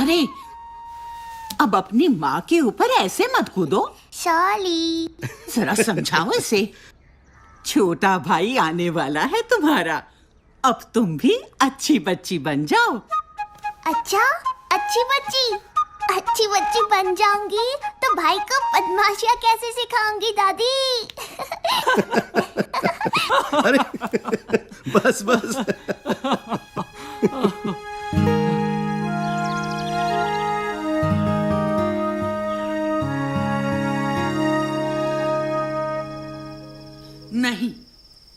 अरे अब अपनी माँ के ऊपर ऐसे मत कूदो। सॉरी। जरा समझाओ इसे। छोटा भाई आने वाला है तुम्हारा, अब तुम भी अच्छी बच्ची बन जाओ। अच्छा, अच्छी बच्ची बन जाऊंगी तो भाई को बदमाशियाँ कैसे सिखाऊंगी दादी? अरे बस बस। नहीं,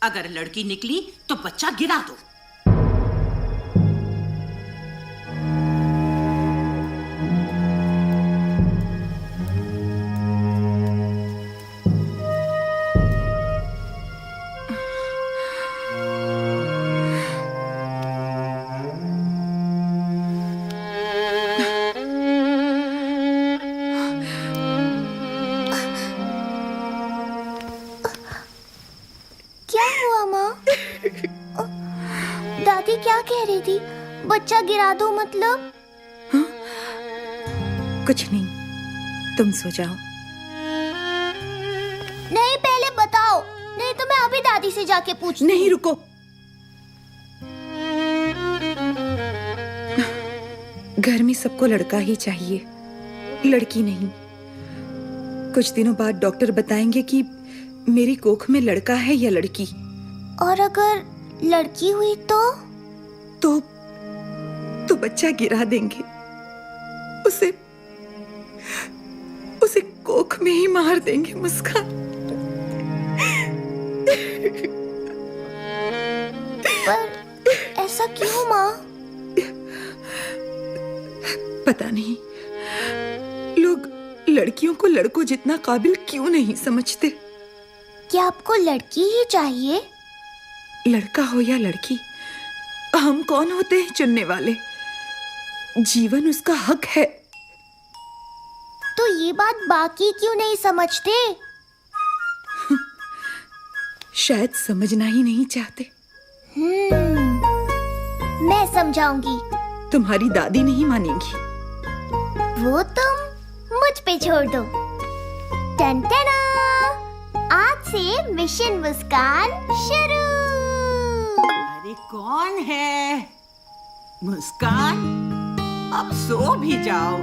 अगर लड़की निकली तो बच्चा गिरा दो। दादी क्या कह रही थी? बच्चा गिरा दो मतलब? हाँ? कुछ नहीं, तुम सो जाओ। नहीं, पहले बताओ, नहीं तो मैं अभी दादी से जाके पूछती। नहीं, रुको। घर में सबको लड़का ही चाहिए, लड़की नहीं। कुछ दिनों बाद डॉक्टर बताएंगे कि मेरी कोख में लड़का है या लड़की। और अगर लड़की हुई तो बच्चा गिरा देंगे, उसे कोख में ही मार देंगे। मुस्कान, पर ऐसा क्यों माँ? पता नहीं, लोग लड़कियों को लड़कों जितना काबिल क्यों नहीं समझते। क्या आपको लड़की ही चाहिए? लड़का हो या लड़की, हम कौन होते हैं चुनने वाले? जीवन उसका हक है। तो ये बात बाकी क्यों नहीं समझते? शायद समझना ही नहीं चाहते। मैं समझाऊंगी। तुम्हारी दादी नहीं मानेगी। वो तुम मुझ पे छोड़ दो। टन-टना! आज से मिशन मुस्कान शुरू। अरे कौन है? मुस्कान, अब सो भी जाओ।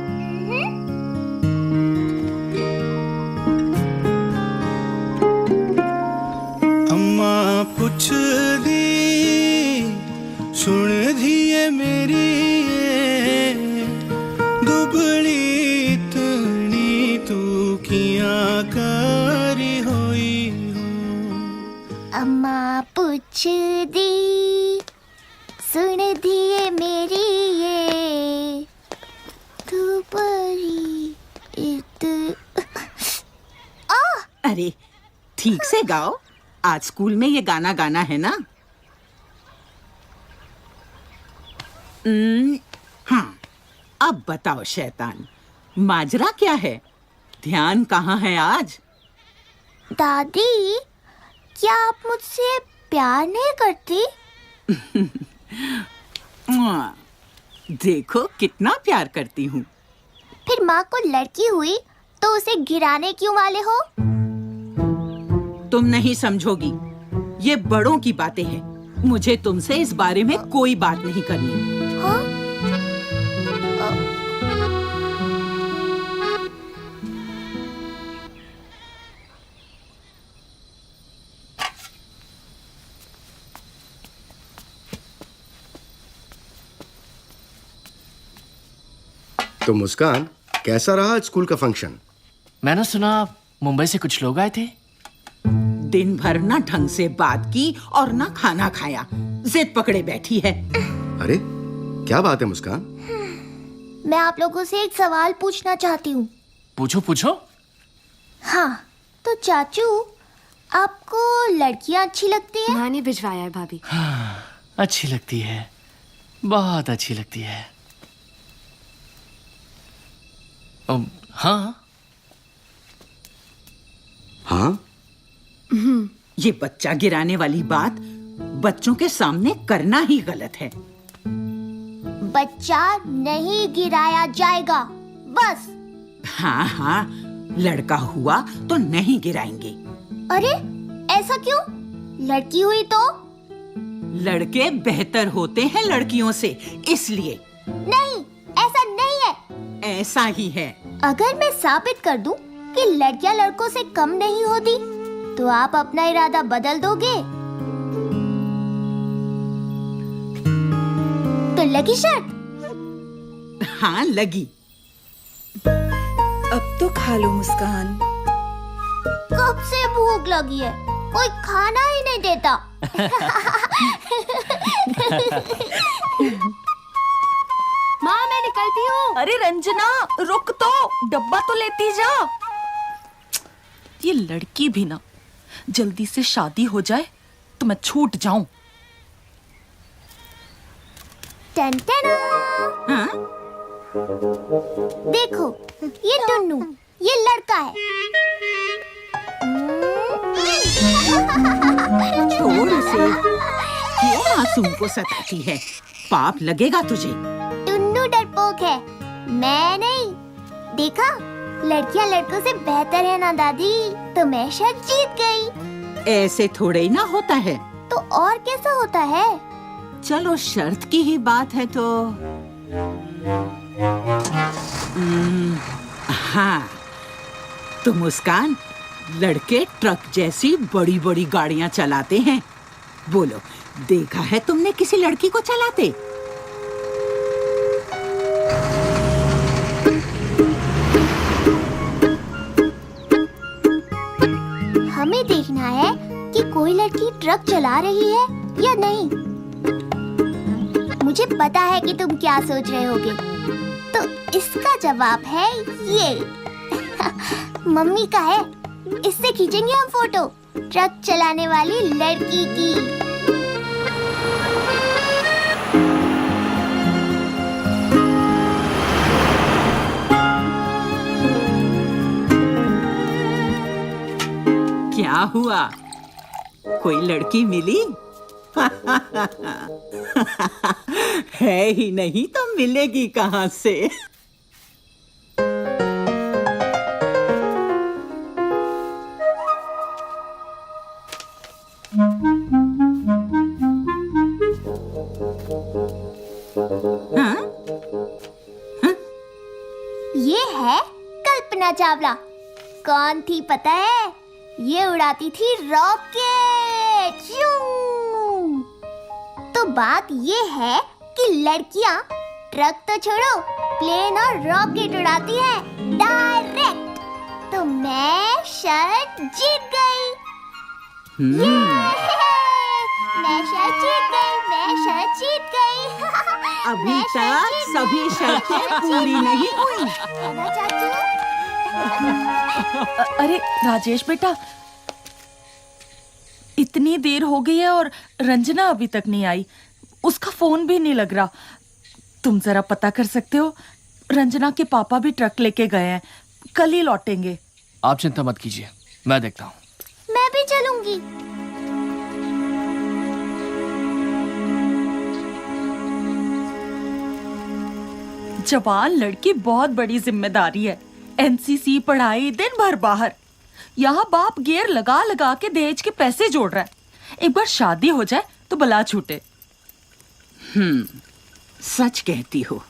अम्मा पुछ दी सुन दिए मेरी दुबली तनी तू किया करी होई हो। अम्मा पूछ दी सुन दिए मेरी ये दुबली अरे ठीक से गाओ, आज स्कूल में ये गाना गाना है ना? हाँ, अब बताओ शैतान, माजरा क्या है? ध्यान कहाँ है आज? दादी, क्या आप मुझसे प्यार नहीं करती? देखो कितना प्यार करती हूँ। फिर माँ को लड़की हुई तो उसे गिराने क्यों वाले हो? तुम नहीं समझोगी, ये बड़ों की बातें हैं। मुझे तुमसे इस बारे में कोई बात नहीं करनी। हाँ? तो मुस्कान, कैसा रहा स्कूल का फंक्शन? मैंने सुना मुंबई से कुछ लोग आए थे। दिन भर ना ढंग से बात की और ना खाना खाया, जिद पकड़े बैठी है। अरे क्या बात है मुस्कान? मैं आप लोगों से एक सवाल पूछना चाहती हूँ। पूछो पूछो। हाँ, तो चाचू, आपको लड़कियाँ अच्छी लगती है? माँ ने भिजवाया है भाभी। हाँ, अच्छी लगती है, बहुत अच्छी लगती है। हाँ हाँ? ये बच्चा गिराने वाली बात बच्चों के सामने करना ही गलत है। बच्चा नहीं गिराया जाएगा, बस। हाँ हाँ, लड़का हुआ तो नहीं गिराएंगे। अरे ऐसा क्यों? लड़की हुई तो? लड़के बेहतर होते हैं लड़कियों से, इसलिए। नहीं, ऐसा नहीं है। ऐसा ही है। अगर मैं साबित कर दूं कि लड़कियां लड़कों से कम नहीं होती, तो आप अपना इरादा बदल दोगे? तो लगी शर्त? हाँ लगी। अब तो खा लो मुस्कान। कब से भूख लगी है, कोई खाना ही नहीं देता। माँ मैं निकलती हूँ। अरे रंजना रुक तो, डब्बा तो लेती जा। ये लड़की भी ना, जल्दी से शादी हो जाए तो मैं छूट जाऊं। टन टन। हाँ? देखो, ये टुन्नू, ये लड़का है। छोड़ उसे, क्यों मासूम को सताती है? पाप लगेगा तुझे। टुन्नू डरपोक है, मैं नहीं। देखा, लड़कियां लड़कों से बेहतर है ना दादी, तो मैं शर्त जीत गई। ऐसे थोड़े ही ना होता है। तो और कैसा होता है? चलो शर्त की ही बात है तो हाँ, तो मुस्कान, लड़के ट्रक जैसी बड़ी बड़ी गाड़ियां चलाते हैं। बोलो, देखा है तुमने किसी लड़की को चलाते? हमें देखना है कि कोई लड़की ट्रक चला रही है या नहीं। मुझे पता है कि तुम क्या सोच रहे होगे, तो इसका जवाब है ये। मम्मी का है, इससे खींचेंगे हम फोटो ट्रक चलाने वाली लड़की की। क्या हुआ, कोई लड़की मिली? है ही नहीं तो मिलेगी कहाँ से? हाँ? ये है कल्पना चावला। कौन थी पता है? ये उड़ाती थी रॉकेट। यूं। तो बात ये है कि लड़कियां ट्रक तो छोड़ो, प्लेन और रॉकेट उड़ाती हैं डायरेक्ट। तो मैं शर्त जीत गई। मैं शर्त जीत गई, मैं शर्त जीत गई। अभी मैं शर्त तक जीत सभी गई। शर्तें पूरी नहीं हुई। है ना चाचू? अरे राजेश बेटा, इतनी देर हो गई है और रंजना अभी तक नहीं आई। उसका फोन भी नहीं लग रहा। तुम जरा पता कर सकते हो? रंजना के पापा भी ट्रक लेके गए हैं, कल ही लौटेंगे। आप चिंता मत कीजिए, मैं देखता हूँ। मैं भी चलूंगी। जवान लड़की बहुत बड़ी जिम्मेदारी है। एनसीसी, पढ़ाई, दिन भर बाहर। यहाँ बाप गियर लगा लगा के दहेज के पैसे जोड़ रहा है। एक बार शादी हो जाए तो बला छूटे। सच कहती हो।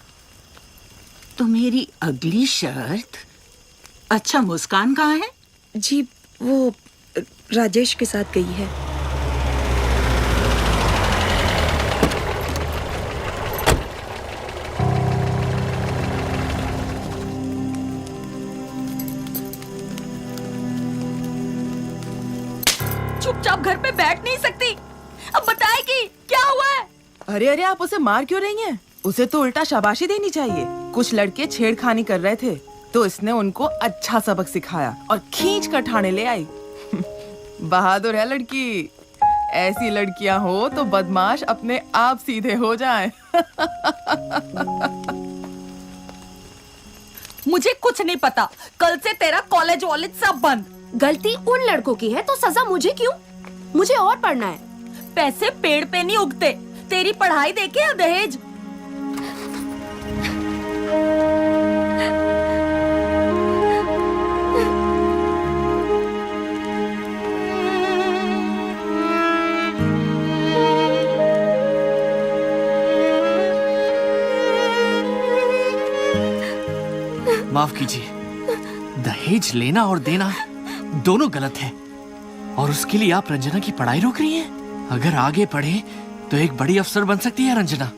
तो मेरी अगली शर्त। अच्छा, मुस्कान कहाँ है? जी वो राजेश के साथ गई है। चुपचाप घर पे बैठ नहीं सकती? अब बताएगी क्या हुआ है? अरे अरे, आप उसे मार क्यों रही हैं? उसे तो उल्टा शाबाशी देनी चाहिए। कुछ लड़के छेड़खानी कर रहे थे तो इसने उनको अच्छा सबक सिखाया और खींच कर ठाणे ले आई। बहादुर है लड़की। ऐसी लड़कियां हो तो बदमाश अपने आप सीधे हो जाएं। मुझे कुछ नहीं पता। कल से तेरा कॉलेज वॉलेज सब बंद। गलती उन लड़कों की है तो सजा मुझे क्यों? मुझे और पढ़ना है। पैसे पेड़ पे नहीं उगते। तेरी पढ़ाई देखे या दहेज? माफ कीजिए, दहेज लेना और देना दोनों गलत है, और उसके लिए आप रंजना की पढ़ाई रोक रही हैं? अगर आगे पढ़े तो एक बड़ी अफसर बन सकती है रंजना।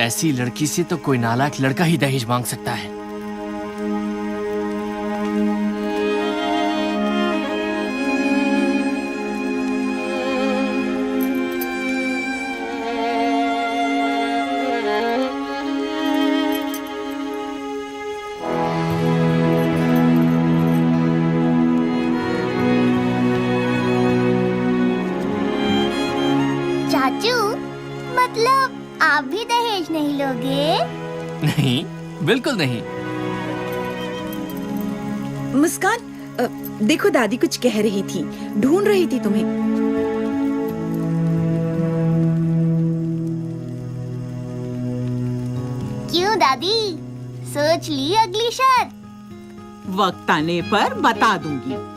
ऐसी लड़की से तो कोई नालायक लड़का ही दहेज मांग सकता है। चाचू, मतलब आप भी दहेज नहीं लोगे? नहीं, बिल्कुल नहीं। मुस्कान, देखो दादी कुछ कह रही थी, ढूंढ रही थी तुम्हें। क्यों दादी, सोच ली अगली शर्त? वक्त आने पर बता दूंगी।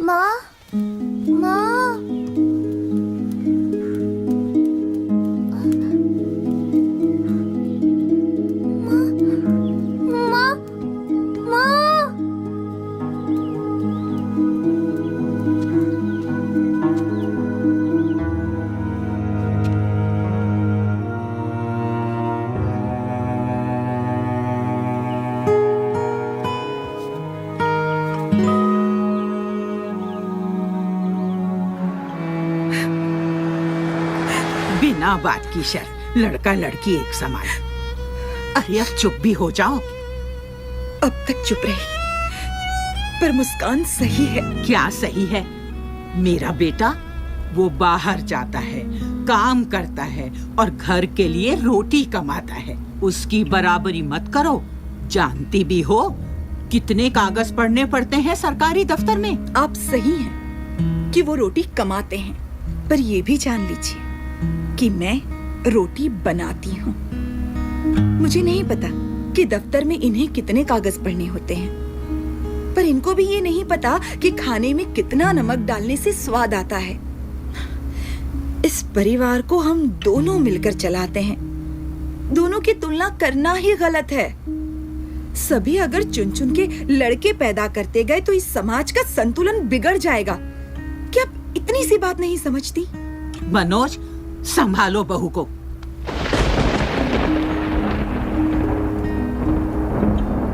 माँ, माँ, माँ, माँ, बिना बात की शर्त, लड़का लड़की एक समान। अरे अब चुप भी हो जाओ। अब तक चुप रही, पर मुस्कान सही है। क्या सही है? मेरा बेटा वो बाहर जाता है, काम करता है और घर के लिए रोटी कमाता है। उसकी बराबरी मत करो। जानती भी हो कितने कागज पढ़ने पड़ते हैं सरकारी दफ्तर में। आप सही हैं कि वो रोटी कमाते हैं, पर ये भी जान लीजिए कि मैं रोटी बनाती हूँ। मुझे नहीं पता कि दफ्तर में इन्हें कितने कागज पढ़ने होते हैं, पर इनको भी ये नहीं पता कि खाने में कितना नमक डालने से स्वाद आता है। इस परिवार को हम दोनों मिलकर चलाते हैं। दोनों की तुलना करना ही गलत है। सभी अगर चुन चुन के लड़के पैदा करते गए तो इस समाज का संतुलन बिगड़ जाएगा। क्या आप इतनी सी बात नहीं समझती? मनोज, संभालो बहू को।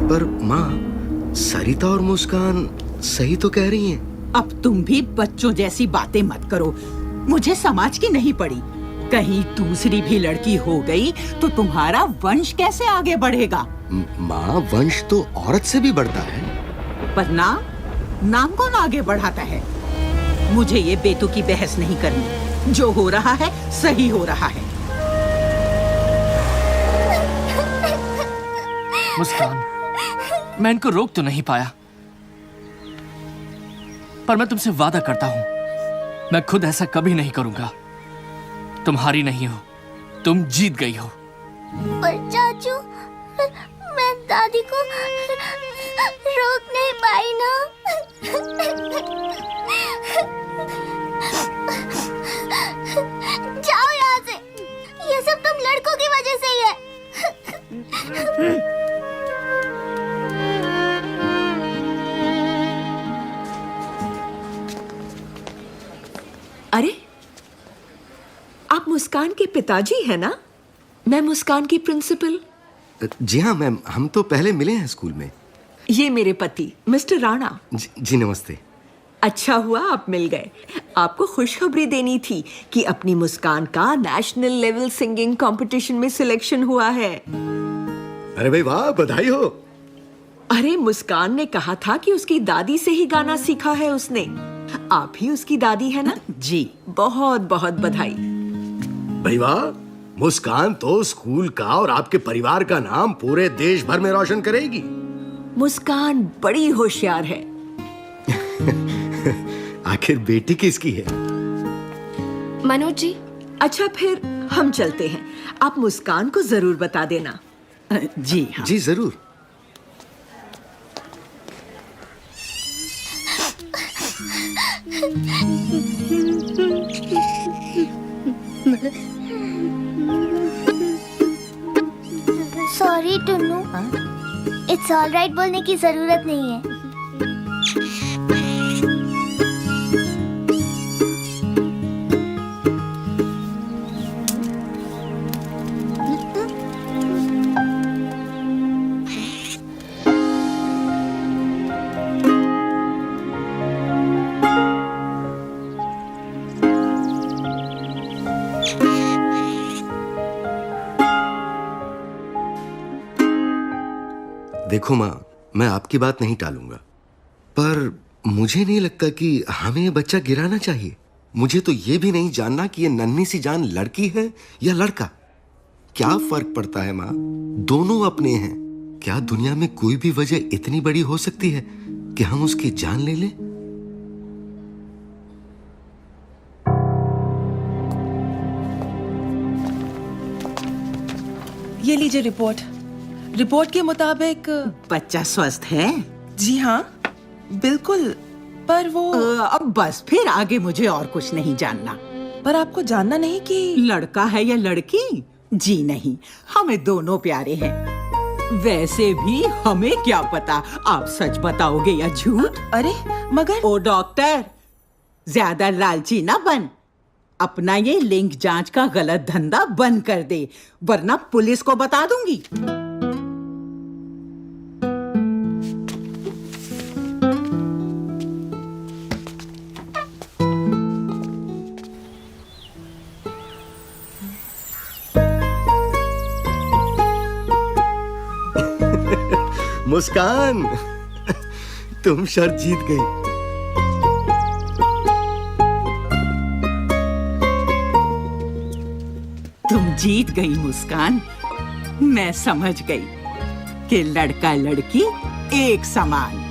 पर माँ, सरिता और मुस्कान सही तो कह रही हैं। अब तुम भी बच्चों जैसी बातें मत करो। मुझे समाज की नहीं पड़ी। कहीं दूसरी भी लड़की हो गई तो तुम्हारा वंश कैसे आगे बढ़ेगा? माँ, वंश तो औरत से भी बढ़ता है। पर नाम कौन आगे बढ़ाता है? मुझे ये बेतुकी बहस नहीं करनी। जो हो रहा है सही हो रहा है। मुस्कान, मैं इनको रोक तो नहीं पाया, पर मैं तुमसे वादा करता हूं, मैं खुद ऐसा कभी नहीं करूंगा। तुम हारी नहीं हो, तुम जीत गई हो। पर चाचू, मैं दादी को रोक नहीं पाई ना। जाओ यहाँ से। ये सब तुम लड़कों की वजह से ही है। अरे, आप मुस्कान के पिताजी हैं ना? मैं मुस्कान की प्रिंसिपल। जी हाँ मैम, हम तो पहले मिले हैं स्कूल में। ये मेरे पति मिस्टर राणा। जी नमस्ते। अच्छा हुआ आप मिल गए। आपको खुशखबरी देनी थी कि अपनी मुस्कान का नेशनल लेवल सिंगिंग कंपटीशन में सिलेक्शन हुआ है। अरे भाई वाह, बधाई हो। अरे मुस्कान ने कहा था कि उसकी दादी से ही गाना सीखा है उसने। आप ही उसकी दादी है ना? जी। बहुत बहुत बधाई। भाई वाह, मुस्कान तो स्कूल का और आपके परिवार का नाम पूरे देश भर में रोशन करेगी। मुस्कान बड़ी होशियार है। आखिर बेटी किसकी है? मनोज जी। अच्छा फिर हम चलते हैं। आप मुस्कान को जरूर बता देना। जी हाँ। जी जरूर। Sorry Tunnu, it's all right बोलने की जरूरत नहीं है। देखो माँ, मैं आपकी बात नहीं टालूंगा, पर मुझे नहीं लगता कि हमें ये बच्चा गिराना चाहिए। मुझे तो ये भी नहीं जानना कि ये नन्ही सी जान लड़की है या लड़का। क्या फर्क पड़ता है माँ, दोनों अपने हैं। क्या दुनिया में कोई भी वजह इतनी बड़ी हो सकती है कि हम उसकी जान ले लें? ये लीजिए रिपोर्ट। रिपोर्ट के मुताबिक बच्चा स्वस्थ है। जी हाँ, बिल्कुल। पर वो अब बस, फिर आगे मुझे और कुछ नहीं जानना। पर आपको जानना नहीं कि लड़का है या लड़की? जी नहीं, हमें दोनों प्यारे हैं। वैसे भी हमें क्या पता आप सच बताओगे या झूठ। अरे मगर ओ डॉक्टर, ज्यादा लालची ना बन। अपना ये लिंग जांच का गलत धंधा बंद कर दे, वरना पुलिस को बता दूंगी। मुस्कान, तुम शर्त जीत गई। तुम जीत गई मुस्कान। मैं समझ गई कि लड़का लड़की एक समान।